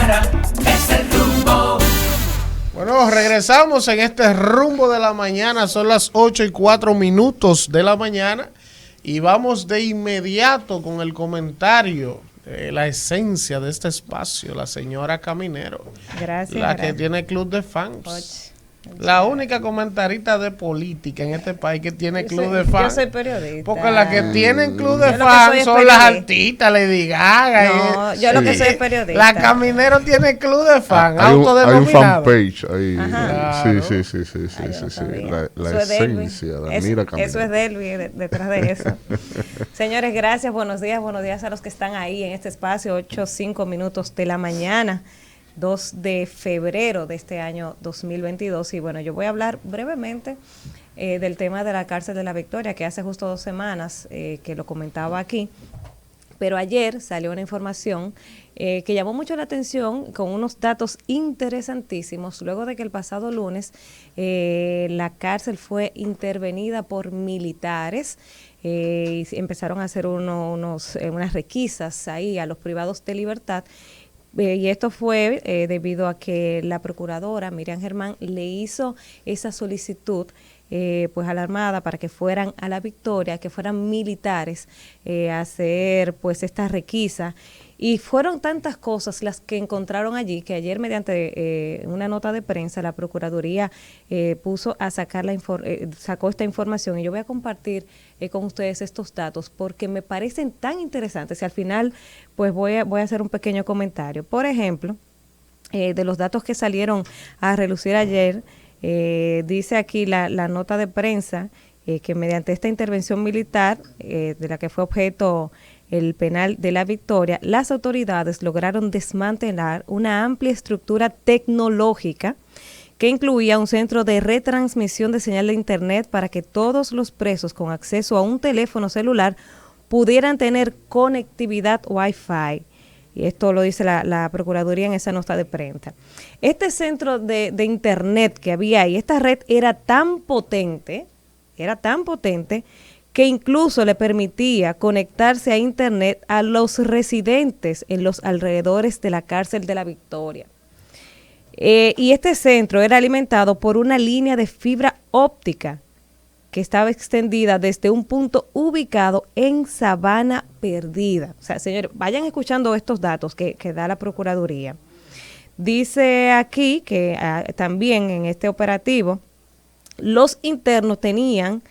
para, es el rumbo. Bueno, regresamos en este rumbo de la mañana. Son las 8:04 de la mañana y vamos de inmediato con el comentario de la esencia de este espacio, la señora Caminero. Gracias. La que tiene club de fans. La única comentarista de política en este país que tiene club de fans. Yo soy periodista. Porque las que tienen club de fans son las artistas, Lady Gaga. No, yo lo que soy es periodista. La Caminero tiene club de fans, Hay un autodenominado. fanpage ahí. Claro. Sí. La esencia, Danira Caminero. Eso es de él, detrás de eso. Señores, gracias. Buenos días a los que están ahí en este espacio. 8:05 de la mañana. 2 de febrero de este año 2022 y bueno, yo voy a hablar brevemente del tema de la cárcel de la Victoria, que hace justo 2 semanas que lo comentaba aquí, pero ayer salió una información que llamó mucho la atención con unos datos interesantísimos, luego de que el pasado lunes la cárcel fue intervenida por militares. Y empezaron a hacer unas requisas ahí a los privados de libertad. Y esto fue debido a que la procuradora Miriam Germán le hizo esa solicitud pues a la Armada para que fueran a la Victoria, que fueran militares a hacer pues esta requisa. Y fueron tantas cosas las que encontraron allí que ayer mediante una nota de prensa la Procuraduría puso a sacar sacó esta información y yo voy a compartir con ustedes estos datos porque me parecen tan interesantes y al final pues voy a hacer un pequeño comentario. Por ejemplo, de los datos que salieron a relucir ayer, dice aquí la nota de prensa que mediante esta intervención militar de la que fue objeto el penal de la Victoria, las autoridades lograron desmantelar una amplia estructura tecnológica que incluía un centro de retransmisión de señal de internet para que todos los presos con acceso a un teléfono celular pudieran tener conectividad Wi-Fi. Y esto lo dice la Procuraduría en esa nota de prensa. Este centro de internet que había ahí, esta red era tan potente que incluso le permitía conectarse a internet a los residentes en los alrededores de la cárcel de la Victoria. Y este centro era alimentado por una línea de fibra óptica que estaba extendida desde un punto ubicado en Sabana Perdida. O sea, señores, vayan escuchando estos datos que da la Procuraduría. Dice aquí que también en este operativo los internos tenían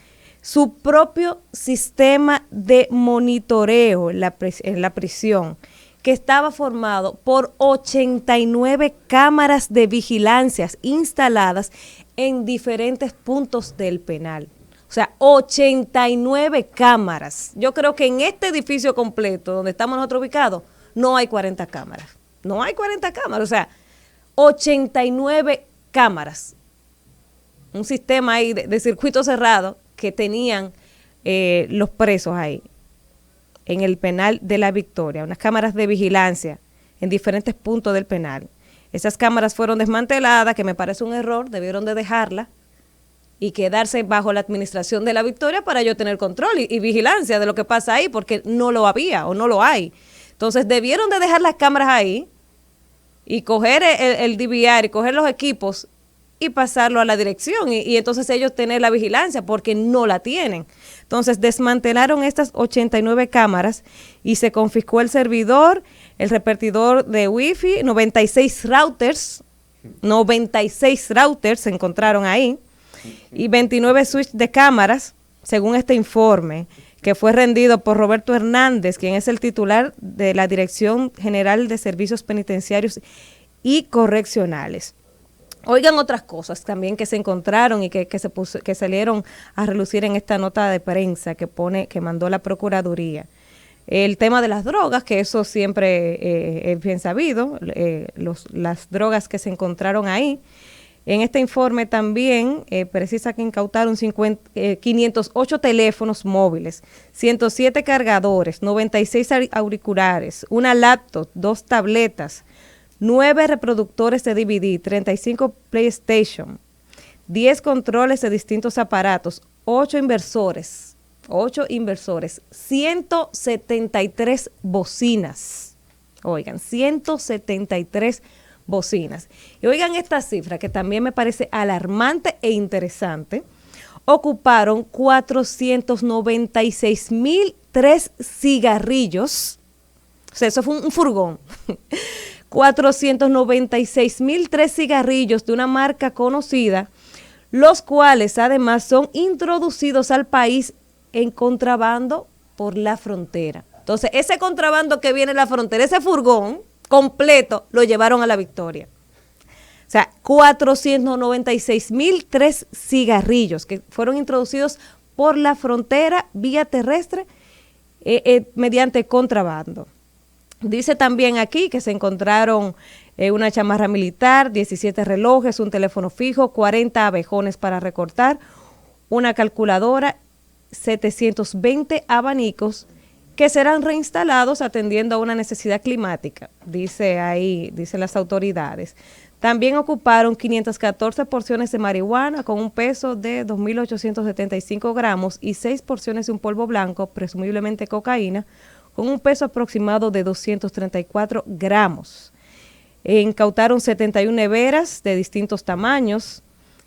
su propio sistema de monitoreo en la prisión, que estaba formado por 89 cámaras de vigilancia instaladas en diferentes puntos del penal. O sea, 89 cámaras. Yo creo que en este edificio completo donde estamos nosotros ubicados, no hay 40 cámaras. No hay 40 cámaras, o sea, 89 cámaras. Un sistema ahí de circuito cerrado que tenían los presos ahí, en el penal de la Victoria, unas cámaras de vigilancia en diferentes puntos del penal. Esas cámaras fueron desmanteladas, que me parece un error, debieron de dejarlas y quedarse bajo la administración de la Victoria para yo tener control y vigilancia de lo que pasa ahí, porque no lo había o no lo hay. Entonces debieron de dejar las cámaras ahí y coger el DVR y coger los equipos y pasarlo a la dirección y entonces ellos tener la vigilancia porque no la tienen. Entonces desmantelaron estas 89 cámaras y se confiscó el servidor, el repartidor de Wi-Fi, 96 routers se encontraron ahí y 29 switches de cámaras, según este informe que fue rendido por Roberto Hernández, quien es el titular de la Dirección General de Servicios Penitenciarios y Correccionales. Oigan otras cosas también que se encontraron y que salieron a relucir en esta nota de prensa que mandó la Procuraduría. El tema de las drogas, que eso siempre es bien sabido, las drogas que se encontraron ahí. En este informe también precisa que incautaron 508 teléfonos móviles, 107 cargadores, 96 auriculares, una laptop, 2 tabletas, 9 reproductores de DVD, 35 PlayStation, 10 controles de distintos aparatos, 8 inversores, 173 bocinas. Oigan, 173 bocinas. Y oigan esta cifra que también me parece alarmante e interesante. Ocuparon 496,003 cigarrillos. O sea, eso fue un furgón. 496,003 cigarrillos de una marca conocida, los cuales además son introducidos al país en contrabando por la frontera. Entonces, ese contrabando que viene de la frontera, ese furgón completo, lo llevaron a La Victoria. O sea, 496,003 cigarrillos que fueron introducidos por la frontera vía terrestre mediante contrabando. Dice también aquí que se encontraron una chamarra militar, 17 relojes, un teléfono fijo, 40 abejones para recortar, una calculadora, 720 abanicos que serán reinstalados atendiendo a una necesidad climática, dice ahí, dicen las autoridades. También ocuparon 514 porciones de marihuana con un peso de 2.875 gramos y 6 porciones de un polvo blanco, presumiblemente cocaína, con un peso aproximado de 234 gramos. Incautaron 71 neveras de distintos tamaños,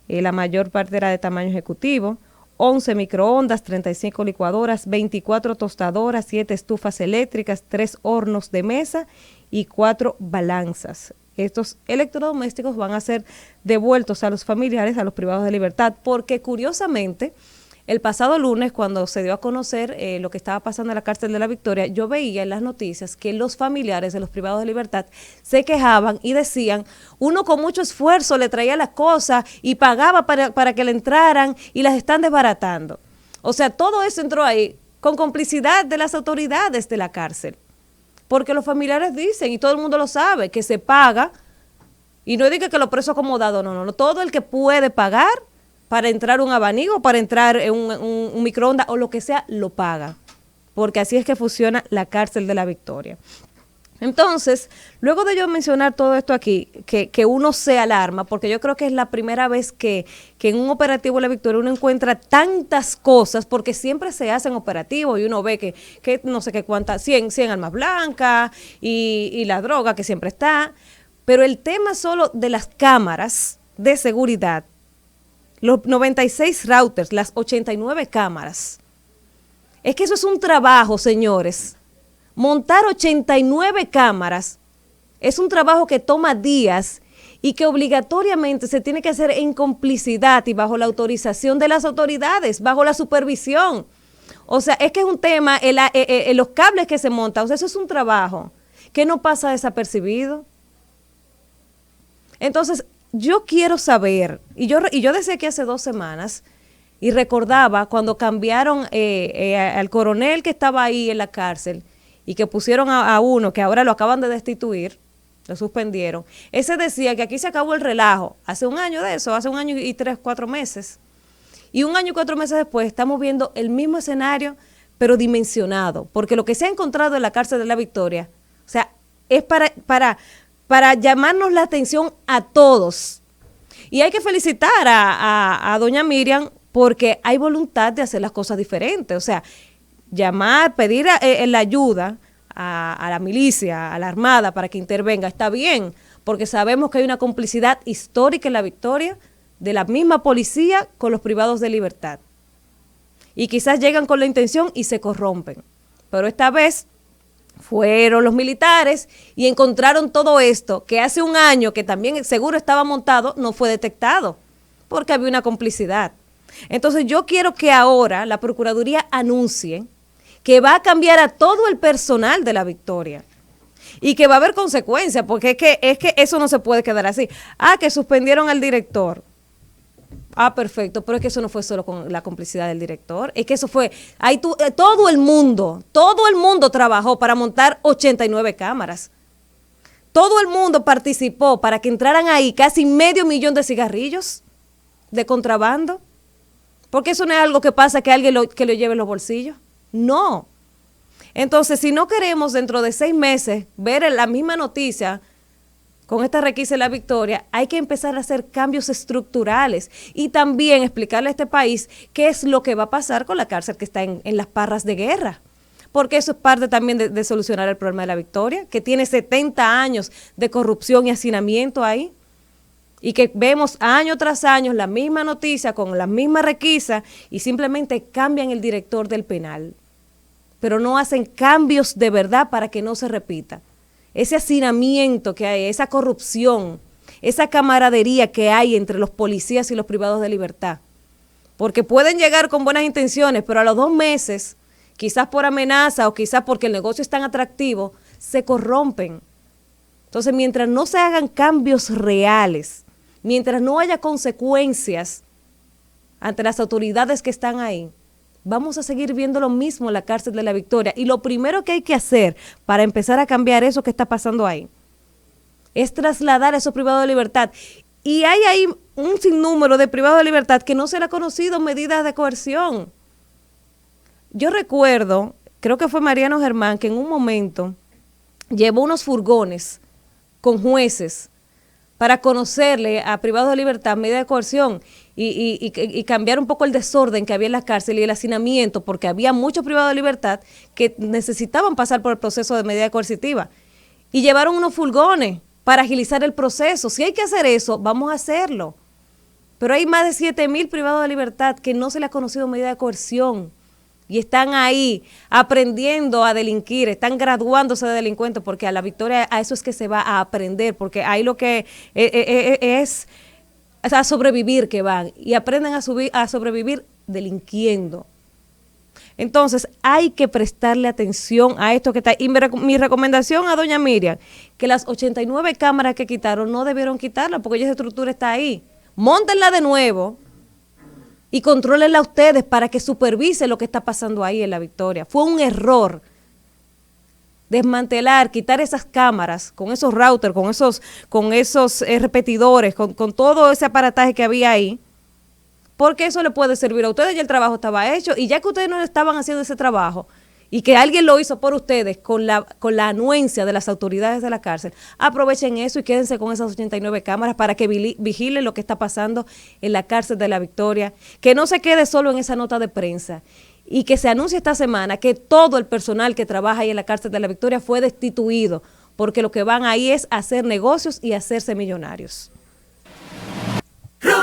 la mayor parte era de tamaño ejecutivo, 11 microondas, 35 licuadoras, 24 tostadoras, 7 estufas eléctricas, 3 hornos de mesa y 4 balanzas. Estos electrodomésticos van a ser devueltos a los familiares, a los privados de libertad, porque curiosamente, el pasado lunes, cuando se dio a conocer lo que estaba pasando en la cárcel de La Victoria, yo veía en las noticias que los familiares de los privados de libertad se quejaban y decían, uno con mucho esfuerzo le traía las cosas y pagaba para que le entraran y las están desbaratando. O sea, todo eso entró ahí con complicidad de las autoridades de la cárcel. Porque los familiares dicen, y todo el mundo lo sabe, que se paga, y no diga que los presos acomodados, no, todo el que puede pagar para entrar un abanico, para entrar en un microondas o lo que sea, lo paga. Porque así es que funciona la cárcel de La Victoria. Entonces, luego de yo mencionar todo esto aquí, que uno se alarma, porque yo creo que es la primera vez que en un operativo de La Victoria uno encuentra tantas cosas, porque siempre se hacen operativos y uno ve que no sé qué cuántas, 100 armas blancas y la droga que siempre está, pero el tema solo de las cámaras de seguridad, los 96 routers, las 89 cámaras, es que eso es un trabajo, señores. Montar 89 cámaras es un trabajo que toma días y que obligatoriamente se tiene que hacer en complicidad y bajo la autorización de las autoridades, bajo la supervisión. O sea, es que es un tema, los cables que se montan, o sea, eso es un trabajo que no pasa desapercibido. Entonces, yo quiero saber, y yo decía que hace 2 semanas, y recordaba cuando cambiaron al coronel que estaba ahí en la cárcel, y que pusieron a uno que ahora lo acaban de destituir, lo suspendieron. Ese decía que aquí se acabó el relajo. Hace un año de eso, hace 1 año y 3-4 meses. Y 1 año y 4 meses después estamos viendo el mismo escenario, pero dimensionado. Porque lo que se ha encontrado en la cárcel de La Victoria, o sea, es para llamarnos la atención a todos. Y hay que felicitar a doña Miriam porque hay voluntad de hacer las cosas diferentes. O sea, llamar, pedir la ayuda a la milicia, a la armada para que intervenga, está bien, porque sabemos que hay una complicidad histórica en La Victoria de la misma policía con los privados de libertad. Y quizás llegan con la intención y se corrompen. Pero esta vez fueron los militares y encontraron todo esto que hace 1 año, que también seguro estaba montado, no fue detectado, porque había una complicidad. Entonces yo quiero que ahora la Procuraduría anuncie que va a cambiar a todo el personal de La Victoria y que va a haber consecuencias, porque es que eso no se puede quedar así. Que suspendieron al director. Perfecto, pero es que eso no fue solo con la complicidad del director, es que eso fue, todo el mundo trabajó para montar 89 cámaras. Todo el mundo participó para que entraran ahí casi 500,000 de cigarrillos de contrabando. Porque eso no es algo que pasa que alguien que lo lleve en los bolsillos. No. Entonces, si no queremos dentro de 6 meses ver la misma noticia con esta requisa de La Victoria, hay que empezar a hacer cambios estructurales y también explicarle a este país qué es lo que va a pasar con la cárcel que está en las Parras de Guerra. porque eso es parte también de solucionar el problema de La Victoria, que tiene 70 años de corrupción y hacinamiento ahí, y que vemos año tras año la misma noticia con las mismas requisas y simplemente cambian el director del penal, pero no hacen cambios de verdad para que no se repita. Ese hacinamiento que hay, esa corrupción, esa camaradería que hay entre los policías y los privados de libertad, porque pueden llegar con buenas intenciones, pero a los 2 meses, quizás por amenaza o quizás porque el negocio es tan atractivo, se corrompen. Entonces, mientras no se hagan cambios reales, mientras no haya consecuencias ante las autoridades que están ahí, vamos a seguir viendo lo mismo en la cárcel de La Victoria. Y lo primero que hay que hacer para empezar a cambiar eso que está pasando ahí es trasladar a esos privados de libertad. Y hay ahí un sinnúmero de privados de libertad que no se le ha conocido medidas de coerción. Yo recuerdo, creo que fue Mariano Germán, que en un momento llevó unos furgones con jueces para conocerle a privados de libertad medida de coerción y cambiar un poco el desorden que había en la cárcel y el hacinamiento, porque había muchos privados de libertad que necesitaban pasar por el proceso de medida coercitiva. Y llevaron unos furgones para agilizar el proceso. Si hay que hacer eso, vamos a hacerlo. Pero hay más de 7,000 privados de libertad que no se les ha conocido medida de coerción y están ahí aprendiendo a delinquir, están graduándose de delincuentes, porque a La Victoria a eso es que se va a aprender, porque ahí lo que es a sobrevivir que van y aprenden a sobrevivir delinquiendo. Entonces hay que prestarle atención a esto que está. Y mi recomendación a doña Miriam, que las 89 cámaras que quitaron no debieron quitarlas porque esa estructura está ahí. Móntenla de nuevo y contrólenla ustedes para que supervise lo que está pasando ahí en La Victoria. Fue un error desmantelar, quitar esas cámaras con esos routers, con esos repetidores, con todo ese aparataje que había ahí, porque eso le puede servir a ustedes. Ya el trabajo estaba hecho, y ya que ustedes no estaban haciendo ese trabajo y que alguien lo hizo por ustedes con la anuencia de las autoridades de la cárcel, aprovechen eso y quédense con esas 89 cámaras para que vigilen lo que está pasando en la cárcel de La Victoria, que no se quede solo en esa nota de prensa y que se anuncie esta semana que todo el personal que trabaja ahí en la cárcel de La Victoria fue destituido, porque lo que van ahí es a hacer negocios y a hacerse millonarios.